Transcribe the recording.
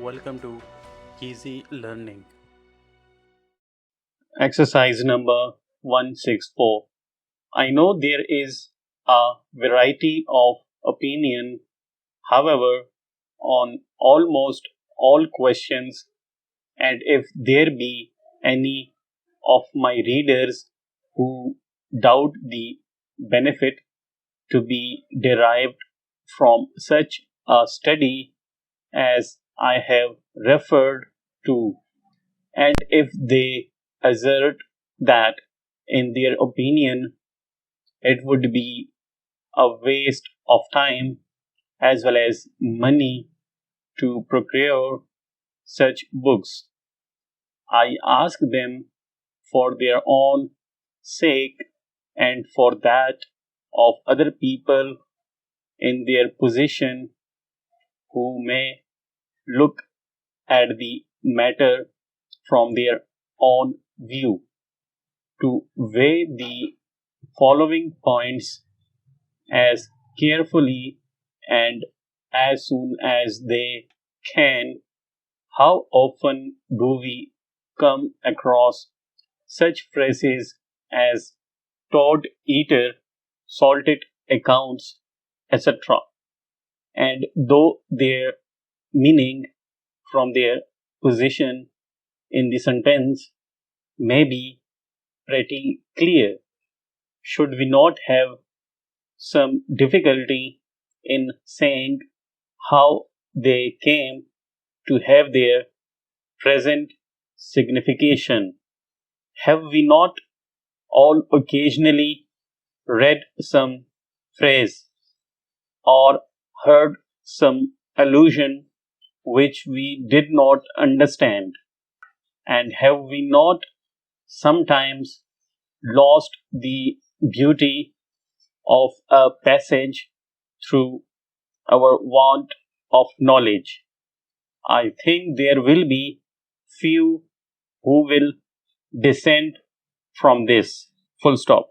Welcome to Easy Learning. Exercise number 164. I know there is a variety of opinion, however, on almost all questions, and if there be any of my readers who doubt the benefit to be derived from such a study as I have referred to, and if they assert that, in their opinion, it would be a waste of time as well as money to procure such books, I ask them for their own sake and for that of other people in their position who may look at the matter from their own view, to weigh the following points as carefully and as soon as they can. How often do we come across such phrases as toad eater, salted accounts, etc.? And though their meaning from their position in the sentence may be pretty clear, should we not have some difficulty in saying how they came to have their present signification? Have we not all occasionally read some phrase or heard some allusion which we did not understand? And have we not sometimes lost the beauty of a passage through our want of knowledge? I think there will be few who will dissent from this. Full stop.